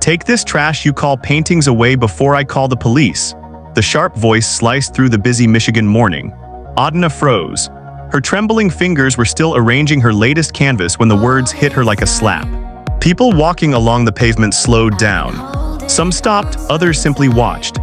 "Take this trash you call paintings away before I call the police." The sharp voice sliced through the busy Michigan morning. Adana froze. Her trembling fingers were still arranging her latest canvas when the words hit her like a slap. People walking along the pavement slowed down. Some stopped, others simply watched.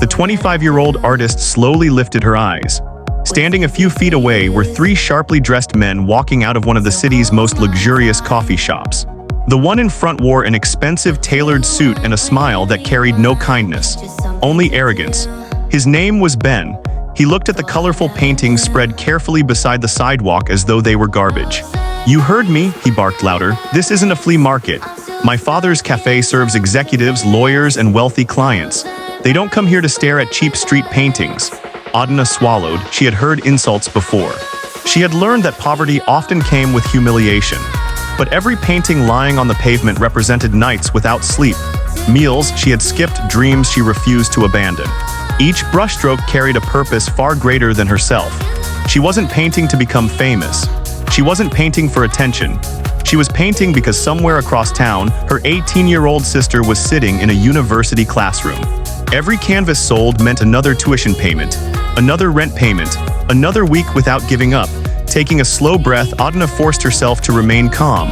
The 25-year-old artist slowly lifted her eyes. Standing a few feet away were three sharply dressed men walking out of one of the city's most luxurious coffee shops. The one in front wore an expensive tailored suit and a smile that carried no kindness, only arrogance. His name was Ben. He looked at the colorful paintings spread carefully beside the sidewalk as though they were garbage. "You heard me," he barked louder. "This isn't a flea market. My father's cafe serves executives, lawyers, and wealthy clients. They don't come here to stare at cheap street paintings." Adana swallowed. She had heard insults before. She had learned that poverty often came with humiliation. But every painting lying on the pavement represented nights without sleep, meals she had skipped, dreams she refused to abandon. Each brushstroke carried a purpose far greater than herself. She wasn't painting to become famous. She wasn't painting for attention. She was painting because somewhere across town, her 18-year-old sister was sitting in a university classroom. Every canvas sold meant another tuition payment, another rent payment, another week without giving up. Taking a slow breath, Adana forced herself to remain calm.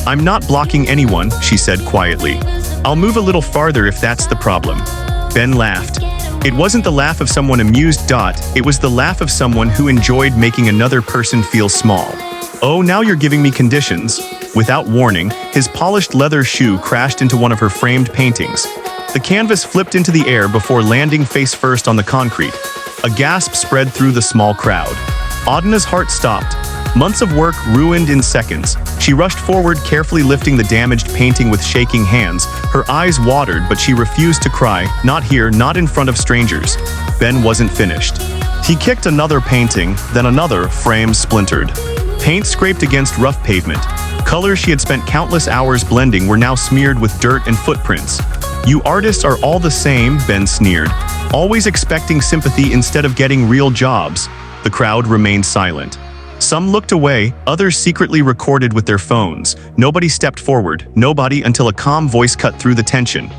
"I'm not blocking anyone," she said quietly. "I'll move a little farther if that's the problem." Ben laughed. It wasn't the laugh of someone amused. It was the laugh of someone who enjoyed making another person feel small. "Oh, now you're giving me conditions." Without warning, his polished leather shoe crashed into one of her framed paintings. The canvas flipped into the air before landing face first on the concrete. A gasp spread through the small crowd. Adana's heart stopped. Months of work ruined in seconds. She rushed forward, carefully lifting the damaged painting with shaking hands. Her eyes watered, but she refused to cry. Not here, not in front of strangers. Ben wasn't finished. He kicked another painting, then another. Frame splintered. Paint scraped against rough pavement. Colors she had spent countless hours blending were now smeared with dirt and footprints. "You artists are all the same," Ben sneered. "Always expecting sympathy instead of getting real jobs." The crowd remained silent. Some looked away, others secretly recorded with their phones. Nobody stepped forward, nobody, until a calm voice cut through the tension.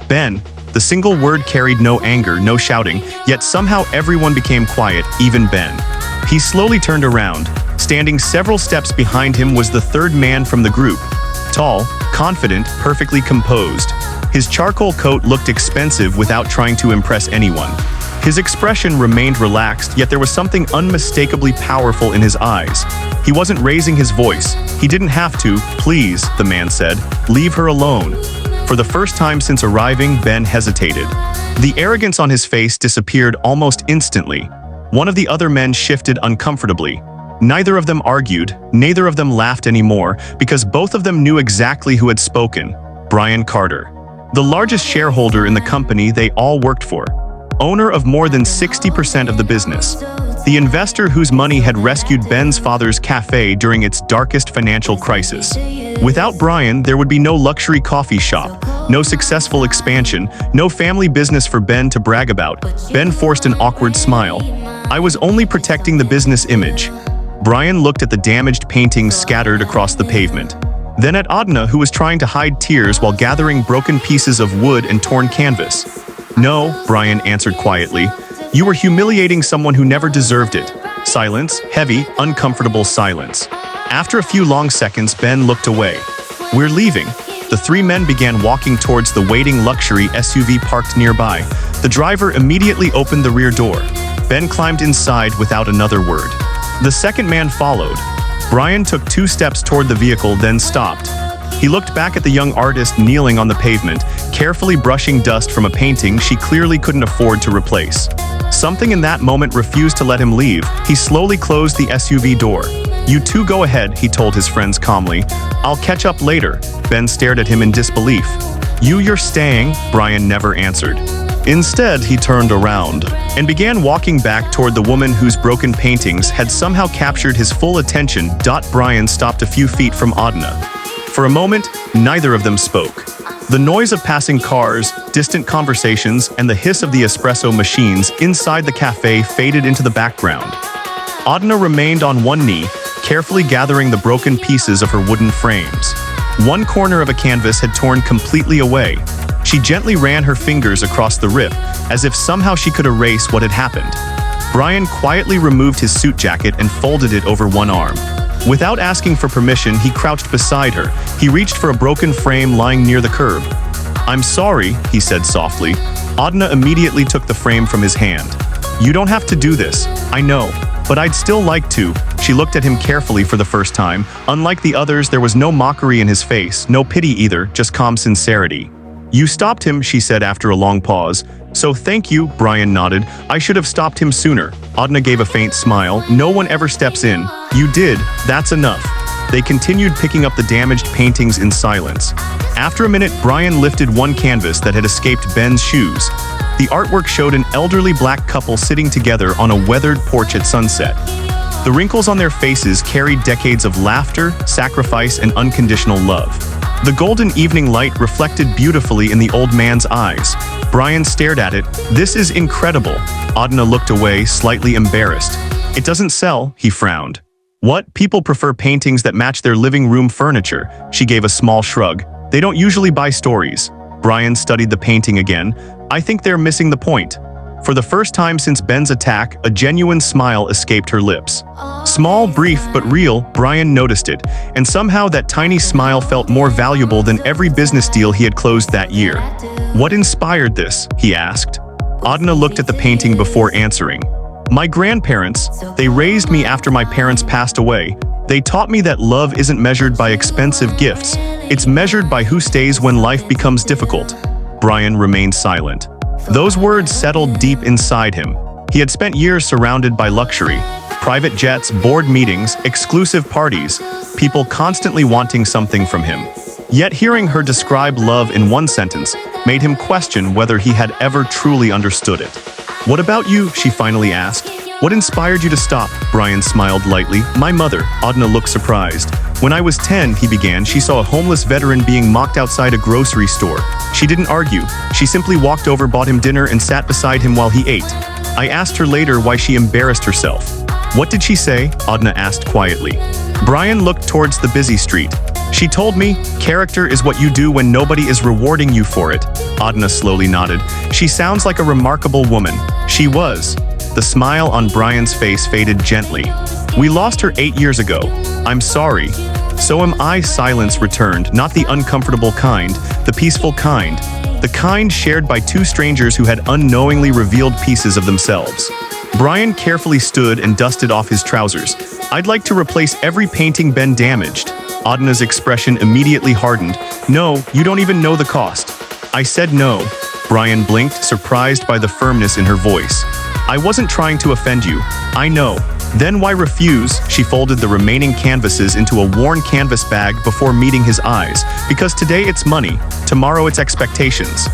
"Ben." The single word carried no anger, no shouting, yet somehow everyone became quiet, even Ben. He slowly turned around. Standing several steps behind him was the third man from the group. Tall, confident, perfectly composed. His charcoal coat looked expensive without trying to impress anyone. His expression remained relaxed, yet there was something unmistakably powerful in his eyes. He wasn't raising his voice. He didn't have to. "Please," the man said, "leave her alone." For the first time since arriving, Ben hesitated. The arrogance on his face disappeared almost instantly. One of the other men shifted uncomfortably. Neither of them argued, neither of them laughed anymore, because both of them knew exactly who had spoken: Brian Carter. The largest shareholder in the company they all worked for. Owner of more than 60% of the business. The investor whose money had rescued Ben's father's cafe during its darkest financial crisis. Without Brian, there would be no luxury coffee shop, no successful expansion, no family business for Ben to brag about. Ben forced an awkward smile. "I was only protecting the business image." Brian looked at the damaged paintings scattered across the pavement. Then at Adana, who was trying to hide tears while gathering broken pieces of wood and torn canvas. "No," Brian answered quietly. "You were humiliating someone who never deserved it." Silence, heavy, uncomfortable silence. After a few long seconds, Ben looked away. "We're leaving." The three men began walking towards the waiting luxury SUV parked nearby. The driver immediately opened the rear door. Ben climbed inside without another word. The second man followed. Brian took 2 steps toward the vehicle, then stopped. He looked back at the young artist kneeling on the pavement, carefully brushing dust from a painting she clearly couldn't afford to replace. Something in that moment refused to let him leave. He slowly closed the SUV door. "You two go ahead," he told his friends calmly. "I'll catch up later." Ben stared at him in disbelief. You're staying?" Brian never answered. Instead, he turned around and began walking back toward the woman whose broken paintings had somehow captured his full attention. Brian stopped a few feet from Adana. For a moment, neither of them spoke. The noise of passing cars, distant conversations, and the hiss of the espresso machines inside the cafe faded into the background. Adana remained on one knee, carefully gathering the broken pieces of her wooden frames. One corner of a canvas had torn completely away. She gently ran her fingers across the rip, as if somehow she could erase what had happened. Brian quietly removed his suit jacket and folded it over one arm. Without asking for permission, he crouched beside her. He reached for a broken frame lying near the curb. "I'm sorry," he said softly. Adana immediately took the frame from his hand. "You don't have to do this, I know, but I'd still like to." She looked at him carefully for the first time. Unlike the others, there was no mockery in his face, no pity either, just calm sincerity. "You stopped him," she said after a long pause. "So thank you," Brian nodded. "I should have stopped him sooner." Adana gave a faint smile. "No one ever steps in." "You did, that's enough." They continued picking up the damaged paintings in silence. After a minute, Brian lifted one canvas that had escaped Ben's shoes. The artwork showed an elderly black couple sitting together on a weathered porch at sunset. The wrinkles on their faces carried decades of laughter, sacrifice, and unconditional love. The golden evening light reflected beautifully in the old man's eyes. Brian stared at it. "This is incredible." Adana looked away, slightly embarrassed. "It doesn't sell," he frowned. "What? People prefer paintings that match their living room furniture." She gave a small shrug. "They don't usually buy stories." Brian studied the painting again. "I think they're missing the point." For the first time since Ben's attack, a genuine smile escaped her lips. Small, brief, but real, Brian noticed it, and somehow that tiny smile felt more valuable than every business deal he had closed that year. "What inspired this?" he asked. Adana looked at the painting before answering. "My grandparents, they raised me after my parents passed away. They taught me that love isn't measured by expensive gifts, it's measured by who stays when life becomes difficult." Brian remained silent. Those words settled deep inside him. He had spent years surrounded by luxury. Private jets, board meetings, exclusive parties, people constantly wanting something from him. Yet hearing her describe love in one sentence made him question whether he had ever truly understood it. "What about you?" she finally asked. "What inspired you to stop?" Brian smiled lightly. "My mother." Adana looked surprised. "When I was 10, he began, she saw a homeless veteran being mocked outside a grocery store. She didn't argue. She simply walked over, bought him dinner, and sat beside him while he ate. I asked her later why she embarrassed herself. "What did she say?" Adana asked quietly. Brian looked towards the busy street. "She told me, character is what you do when nobody is rewarding you for it." Adana slowly nodded. "She sounds like a remarkable woman." She was. The smile on Brian's face faded gently. "We lost her 8 years ago. I'm sorry." "So am I." Silence returned, not the uncomfortable kind, the peaceful kind. The kind shared by two strangers who had unknowingly revealed pieces of themselves. Brian carefully stood and dusted off his trousers. "I'd like to replace every painting Ben damaged." Adana's expression immediately hardened. "No, you don't even know the cost." "I said no." Brian blinked, surprised by the firmness in her voice. "I wasn't trying to offend you. I know." "Then why refuse?" She folded the remaining canvases into a worn canvas bag before meeting his eyes. "Because today it's money, tomorrow it's expectations."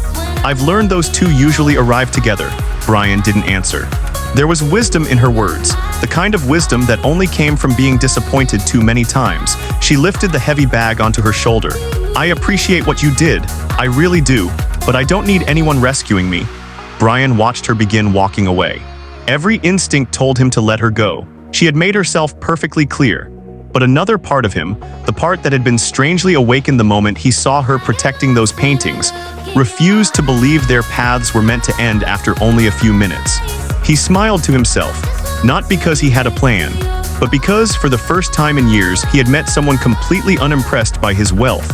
"I've learned those two usually arrive together." Brian didn't answer. There was wisdom in her words, the kind of wisdom that only came from being disappointed too many times. She lifted the heavy bag onto her shoulder. "I appreciate what you did, I really do, but I don't need anyone rescuing me." Brian watched her begin walking away. Every instinct told him to let her go. She had made herself perfectly clear. But another part of him, the part that had been strangely awakened the moment he saw her protecting those paintings, refused to believe their paths were meant to end after only a few minutes. He smiled to himself, not because he had a plan, but because, for the first time in years, he had met someone completely unimpressed by his wealth.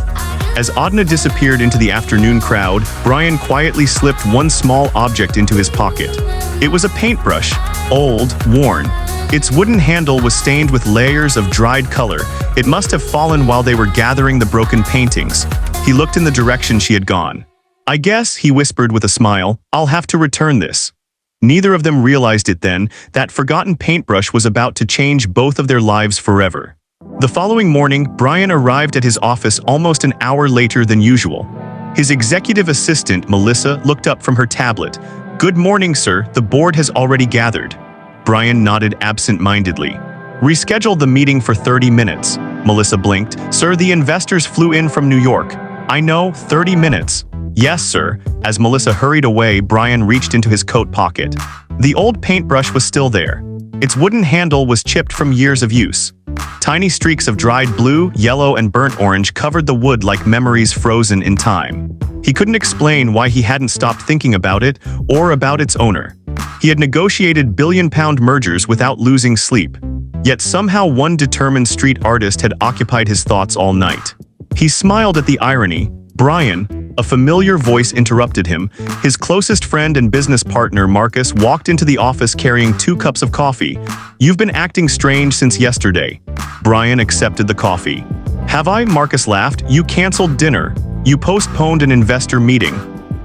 As Adana disappeared into the afternoon crowd, Brian quietly slipped one small object into his pocket. It was a paintbrush, old, worn. Its wooden handle was stained with layers of dried color. It must have fallen while they were gathering the broken paintings. He looked in the direction she had gone. "I guess," he whispered with a smile, "I'll have to return this." Neither of them realized it then. That forgotten paintbrush was about to change both of their lives forever. The following morning, Brian arrived at his office almost an hour later than usual. His executive assistant, Melissa, looked up from her tablet. "Good morning, sir. The board has already gathered." Brian nodded absent-mindedly. "Reschedule the meeting for 30 minutes. Melissa blinked. "Sir, the investors flew in from New York." "I know, 30 minutes. "Yes, sir." As Melissa hurried away, Brian reached into his coat pocket. The old paintbrush was still there. Its wooden handle was chipped from years of use. Tiny streaks of dried blue, yellow, and burnt orange covered the wood like memories frozen in time. He couldn't explain why he hadn't stopped thinking about it or about its owner. He had negotiated billion-pound mergers without losing sleep. Yet somehow one determined street artist had occupied his thoughts all night. He smiled at the irony. Brian, a familiar voice interrupted him. His closest friend and business partner, Marcus, walked into the office carrying 2 cups of coffee. "You've been acting strange since yesterday." Brian accepted the coffee. "Have I?" Marcus laughed. "You canceled dinner. You postponed an investor meeting.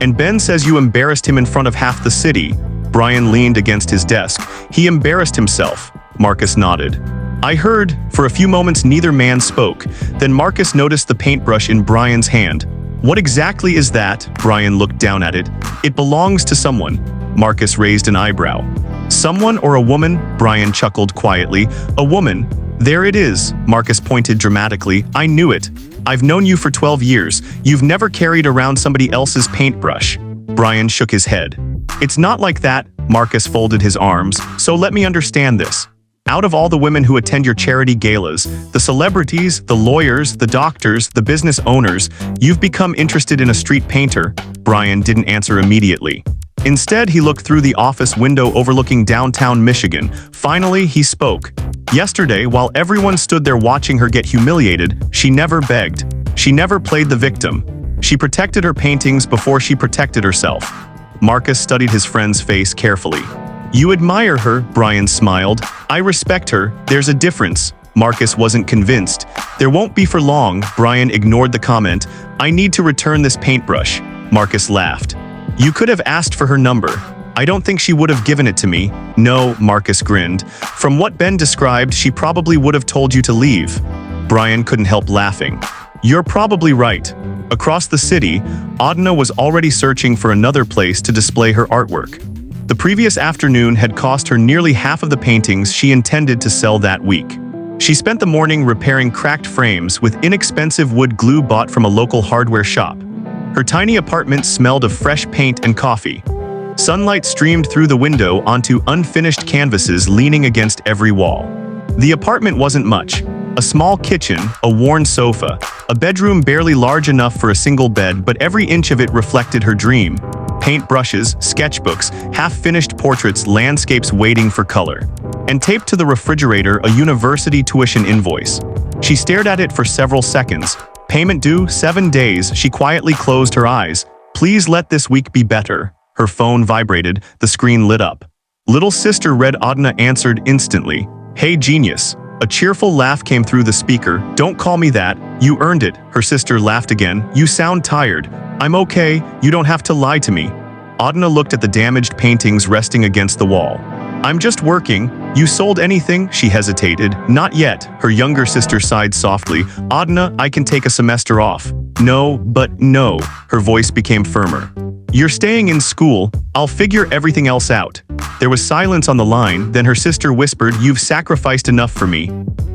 And Ben says you embarrassed him in front of half the city." Brian leaned against his desk. "He embarrassed himself." Marcus nodded. "I heard." For a few moments neither man spoke. Then Marcus noticed the paintbrush in Brian's hand. "What exactly is that?" Brian looked down at it. "It belongs to someone." Marcus raised an eyebrow. "Someone or a woman?" Brian chuckled quietly. "A woman. There it is." Marcus pointed dramatically. "I knew it. I've known you for 12 years. You've never carried around somebody else's paintbrush." Brian shook his head. "It's not like that." Marcus folded his arms. "So let me understand this. Out of all the women who attend your charity galas, the celebrities, the lawyers, the doctors, the business owners, you've become interested in a street painter." Brian didn't answer immediately. Instead, he looked through the office window overlooking downtown Michigan. Finally, he spoke. "Yesterday, while everyone stood there watching her get humiliated, she never begged. She never played the victim. She protected her paintings before she protected herself." Marcus studied his friend's face carefully. "You admire her," Brian smiled. "I respect her. There's a difference." Marcus wasn't convinced. "There won't be for long." Brian ignored the comment. "I need to return this paintbrush." Marcus laughed. "You could have asked for her number. I don't think she would have given it to me." "No," Marcus grinned. "From what Ben described, she probably would have told you to leave." Brian couldn't help laughing. "You're probably right." Across the city, Adana was already searching for another place to display her artwork. The previous afternoon had cost her nearly half of the paintings she intended to sell that week. She spent the morning repairing cracked frames with inexpensive wood glue bought from a local hardware shop. Her tiny apartment smelled of fresh paint and coffee. Sunlight streamed through the window onto unfinished canvases leaning against every wall. The apartment wasn't much. A small kitchen, a worn sofa, a bedroom barely large enough for a single bed, but every inch of it reflected her dream. Paintbrushes, sketchbooks, half-finished portraits, landscapes waiting for color. And taped to the refrigerator, a university tuition invoice. She stared at it for several seconds. Payment due 7 days. She quietly closed her eyes. "Please let this week be better." Her phone vibrated, the screen lit up. "Little sister," Red Adana answered instantly. "Hey genius." A cheerful laugh came through the speaker. "Don't call me that. You earned it." Her sister laughed again. "You sound tired." "I'm okay. You don't have to lie to me." Adana looked at the damaged paintings resting against the wall. "I'm just working." "You sold anything?" She hesitated. "Not yet." Her younger sister sighed softly. "Adana, I can take a semester off." "No, but no." Her voice became firmer. "You're staying in school. I'll figure everything else out." There was silence on the line, then her sister whispered, "You've sacrificed enough for me."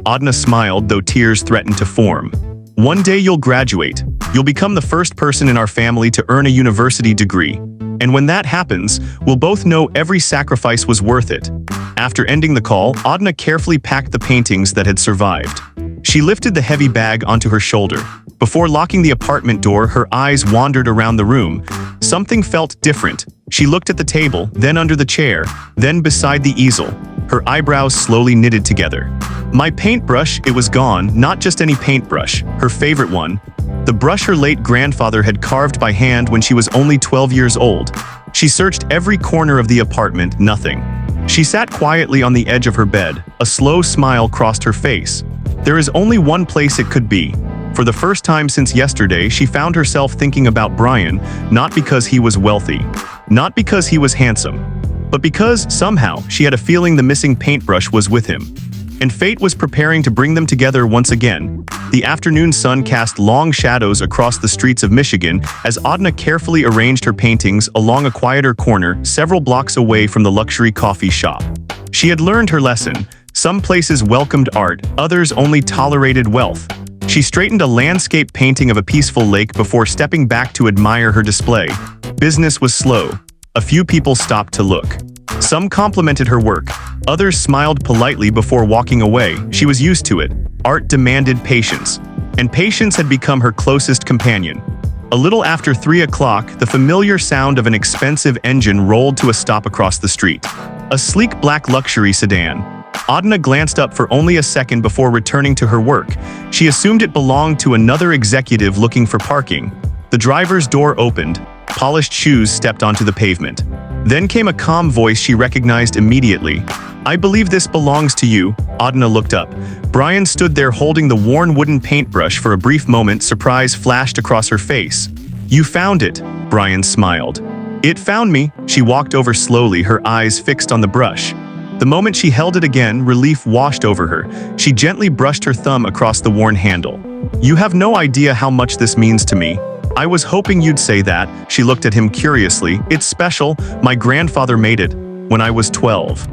Adana smiled, though tears threatened to form. "One day you'll graduate. You'll become the first person in our family to earn a university degree. And when that happens, we'll both know every sacrifice was worth it." After ending the call, Adana carefully packed the paintings that had survived. She lifted the heavy bag onto her shoulder. Before locking the apartment door, her eyes wandered around the room. Something felt different. She looked at the table, then under the chair, then beside the easel. Her eyebrows slowly knitted together. "My paintbrush," it was gone, not just any paintbrush, her favorite one. The brush her late grandfather had carved by hand when she was only 12 years old. She searched every corner of the apartment, nothing. She sat quietly on the edge of her bed. A slow smile crossed her face. There is only one place it could be. For the first time since yesterday, she found herself thinking about Brian, not because he was wealthy, not because he was handsome, but because, somehow, she had a feeling the missing paintbrush was with him. And fate was preparing to bring them together once again. The afternoon sun cast long shadows across the streets of Michigan as Adana carefully arranged her paintings along a quieter corner several blocks away from the luxury coffee shop. She had learned her lesson. Some places welcomed art, others only tolerated wealth. She straightened a landscape painting of a peaceful lake before stepping back to admire her display. Business was slow. A few people stopped to look. Some complimented her work. Others smiled politely before walking away. She was used to it. Art demanded patience. And patience had become her closest companion. A little after 3 o'clock, the familiar sound of an expensive engine rolled to a stop across the street. A sleek black luxury sedan. Adana glanced up for only a second before returning to her work. She assumed it belonged to another executive looking for parking. The driver's door opened. Polished shoes stepped onto the pavement. Then came a calm voice she recognized immediately. "I believe this belongs to you." Adana looked up. Brian stood there holding the worn wooden paintbrush. For a brief moment, surprise flashed across her face. "You found it," Brian smiled. "It found me." She walked over slowly, her eyes fixed on the brush. The moment she held it again, relief washed over her. She gently brushed her thumb across the worn handle. "You have no idea how much this means to me." "I was hoping you'd say that." She looked at him curiously. "It's special. My grandfather made it when I was 12.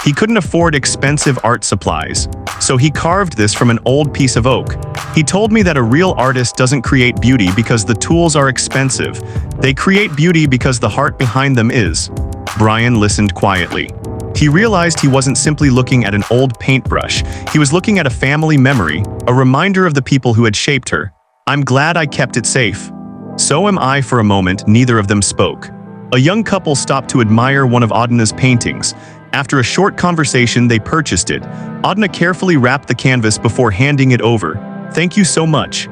He couldn't afford expensive art supplies, so he carved this from an old piece of oak. He told me that a real artist doesn't create beauty because the tools are expensive. They create beauty because the heart behind them is." Brian listened quietly. He realized he wasn't simply looking at an old paintbrush. He was looking at a family memory, a reminder of the people who had shaped her. "I'm glad I kept it safe." "So am I." For a moment, neither of them spoke. A young couple stopped to admire one of Adana's paintings. After a short conversation, they purchased it. Adana carefully wrapped the canvas before handing it over. "Thank you so much."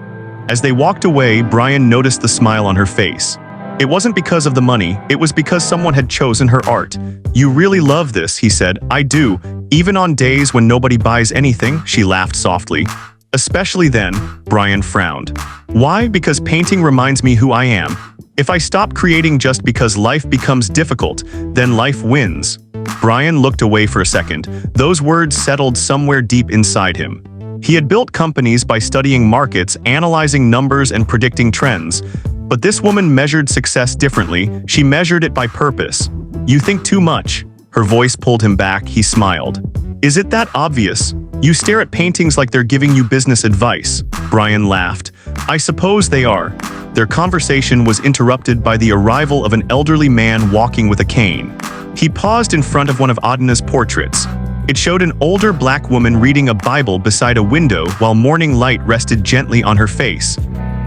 As they walked away, Brian noticed the smile on her face. It wasn't because of the money, it was because someone had chosen her art. "You really love this," he said. "I do. Even on days when nobody buys anything," she laughed softly. "Especially then," Brian frowned. "Why? Because painting reminds me who I am. If I stop creating just because life becomes difficult, then life wins." Brian looked away for a second. Those words settled somewhere deep inside him. He had built companies by studying markets, analyzing numbers, and predicting trends. But this woman measured success differently. She measured it by purpose. "You think too much." Her voice pulled him back. He smiled. "Is it that obvious? You stare at paintings like they're giving you business advice." Brian laughed. "I suppose they are." Their conversation was interrupted by the arrival of an elderly man walking with a cane. He paused in front of one of Adana's portraits. It showed an older black woman reading a Bible beside a window while morning light rested gently on her face.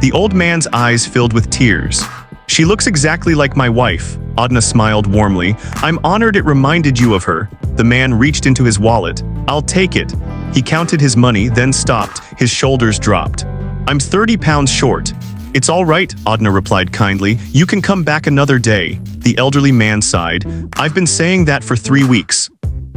The old man's eyes filled with tears. "She looks exactly like my wife." Adana smiled warmly. "I'm honored it reminded you of her." The man reached into his wallet. "I'll take it." He counted his money, then stopped. His shoulders dropped. "I'm 30 pounds short." "It's all right," Adana replied kindly. "You can come back another day." The elderly man sighed. "I've been saying that for 3 weeks."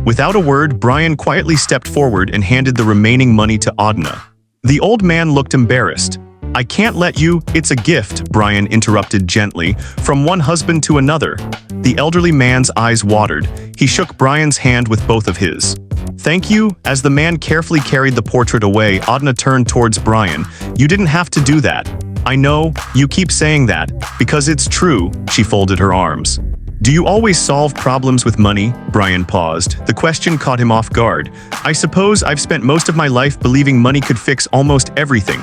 Without a word, Brian quietly stepped forward and handed the remaining money to Adana. The old man looked embarrassed. "I can't let you." "It's a gift," Brian interrupted gently, "from one husband to another." The elderly man's eyes watered. He shook Brian's hand with both of his. "Thank you." As the man carefully carried the portrait away, Adana turned towards Brian. "You didn't have to do that." "I know, you keep saying that, because it's true." She folded her arms. "Do you always solve problems with money?" Brian paused. The question caught him off guard. "I suppose I've spent most of my life believing money could fix almost everything.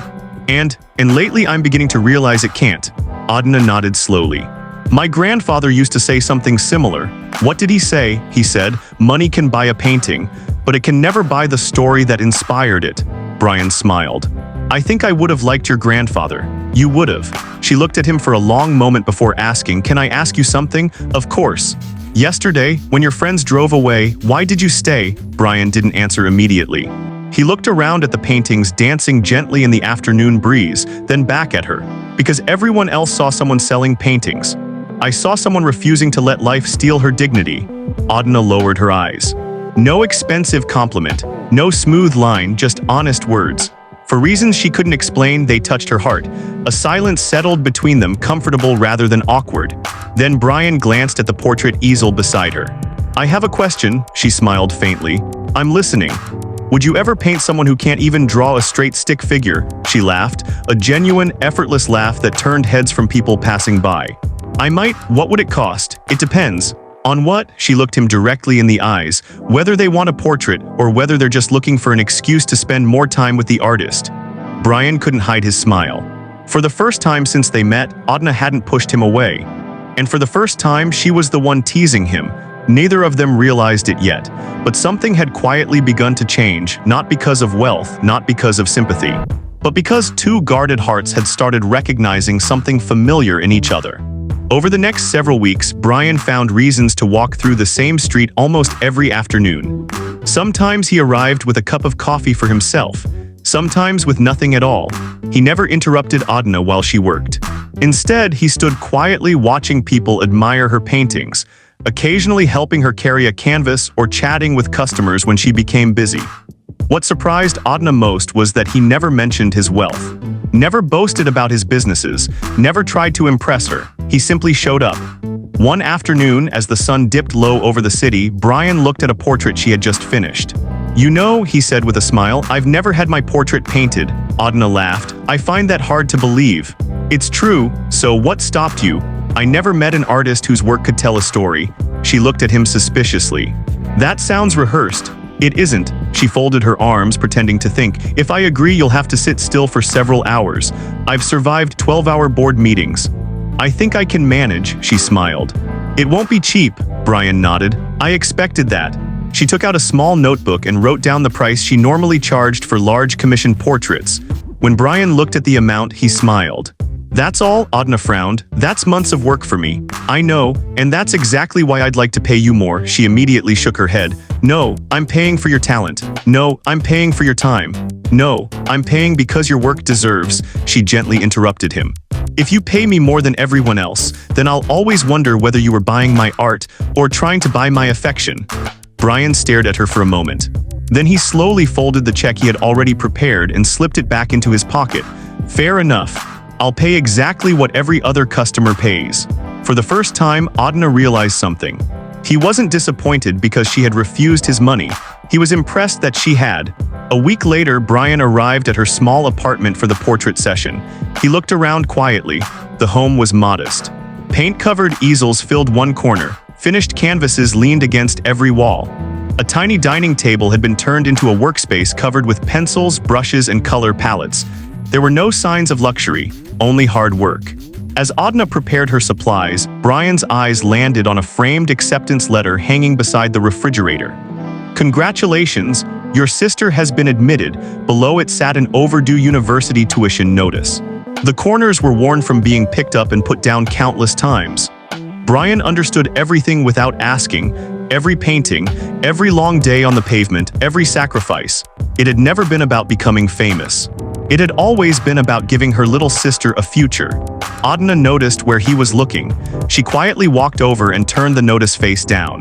And lately I'm beginning to realize it can't." Adana nodded slowly. "My grandfather used to say something similar." "What did he say?" He said, "Money can buy a painting, but it can never buy the story that inspired it." Brian smiled. "I think I would have liked your grandfather." "You would have." She looked at him for a long moment before asking, "Can I ask you something?" "Of course." "Yesterday, when your friends drove away, why did you stay?" Brian didn't answer immediately. He looked around at the paintings dancing gently in the afternoon breeze, then back at her. "Because everyone else saw someone selling paintings. I saw someone refusing to let life steal her dignity." Adana lowered her eyes. No expensive compliment, no smooth line, just honest words. For reasons she couldn't explain, they touched her heart. A silence settled between them, comfortable rather than awkward. Then Brian glanced at the portrait easel beside her. "I have a question," she smiled faintly. "I'm listening." "Would you ever paint someone who can't even draw a straight stick figure?" She laughed, a genuine, effortless laugh that turned heads from people passing by. "I might." "What would it cost?" "It depends." "On what?" She looked him directly in the eyes. "Whether they want a portrait, or whether they're just looking for an excuse to spend more time with the artist." Brian couldn't hide his smile. For the first time since they met, Adana hadn't pushed him away. And for the first time, she was the one teasing him. Neither of them realized it yet, but something had quietly begun to change, not because of wealth, not because of sympathy, but because two guarded hearts had started recognizing something familiar in each other. Over the next several weeks, Brian found reasons to walk through the same street almost every afternoon. Sometimes he arrived with a cup of coffee for himself, sometimes with nothing at all. He never interrupted Adana while she worked. Instead, he stood quietly watching people admire her paintings, occasionally helping her carry a canvas or chatting with customers when she became busy. What surprised Adana most was that he never mentioned his wealth, never boasted about his businesses, never tried to impress her. He simply showed up. One afternoon, as the sun dipped low over the city, Brian looked at a portrait she had just finished. "You know," he said with a smile, "I've never had my portrait painted." Adana laughed. "I find that hard to believe." "It's true, so what stopped you?" "I never met an artist whose work could tell a story." She looked at him suspiciously. "That sounds rehearsed." "It isn't." She folded her arms, pretending to think. "If I agree, you'll have to sit still for several hours. I've survived 12-hour board meetings." "I think I can manage," she smiled. "It won't be cheap," Brian nodded. "I expected that." She took out a small notebook and wrote down the price she normally charged for large commission portraits. When Brian looked at the amount, he smiled. "That's all?" Adana frowned. "That's months of work for me." "I know, and that's exactly why I'd like to pay you more." She immediately shook her head. "No, I'm paying for your talent." "No, I'm paying for your time." "No, I'm paying because your work deserves." She gently interrupted him. "If you pay me more than everyone else, then I'll always wonder whether you were buying my art or trying to buy my affection." Brian stared at her for a moment. Then he slowly folded the check he had already prepared and slipped it back into his pocket. "Fair enough. I'll pay exactly what every other customer pays." For the first time, Adana realized something. He wasn't disappointed because she had refused his money. He was impressed that she had. A week later, Brian arrived at her small apartment for the portrait session. He looked around quietly. The home was modest. Paint-covered easels filled one corner. Finished canvases leaned against every wall. A tiny dining table had been turned into a workspace covered with pencils, brushes, and color palettes. There were no signs of luxury, only hard work. As Adana prepared her supplies, Brian's eyes landed on a framed acceptance letter hanging beside the refrigerator. "Congratulations, your sister has been admitted." Below it sat an overdue university tuition notice. The corners were worn from being picked up and put down countless times. Brian understood everything without asking. Every painting, every long day on the pavement, every sacrifice. It had never been about becoming famous. It had always been about giving her little sister a future. Adana noticed where he was looking. She quietly walked over and turned the notice face down.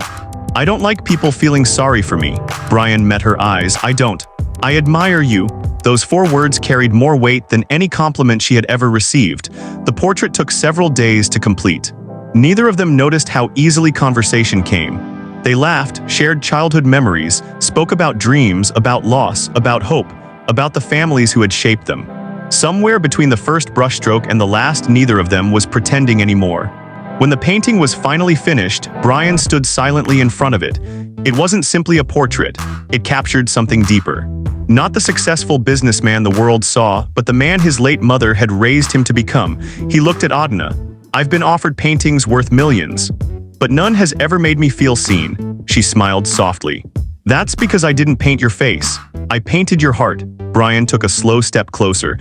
"I don't like people feeling sorry for me." Brian met her eyes. "I don't. I admire you." Those 4 words carried more weight than any compliment she had ever received. The portrait took several days to complete. Neither of them noticed how easily conversation came. They laughed, shared childhood memories, spoke about dreams, about loss, about hope, about the families who had shaped them. Somewhere between the first brushstroke and the last, neither of them was pretending anymore. When the painting was finally finished, Brian stood silently in front of it. It wasn't simply a portrait. It captured something deeper. Not the successful businessman the world saw, but the man his late mother had raised him to become. He looked at Adana. "I've been offered paintings worth millions, but none has ever made me feel seen." She smiled softly. "That's because I didn't paint your face. I painted your heart." Brian took a slow step closer.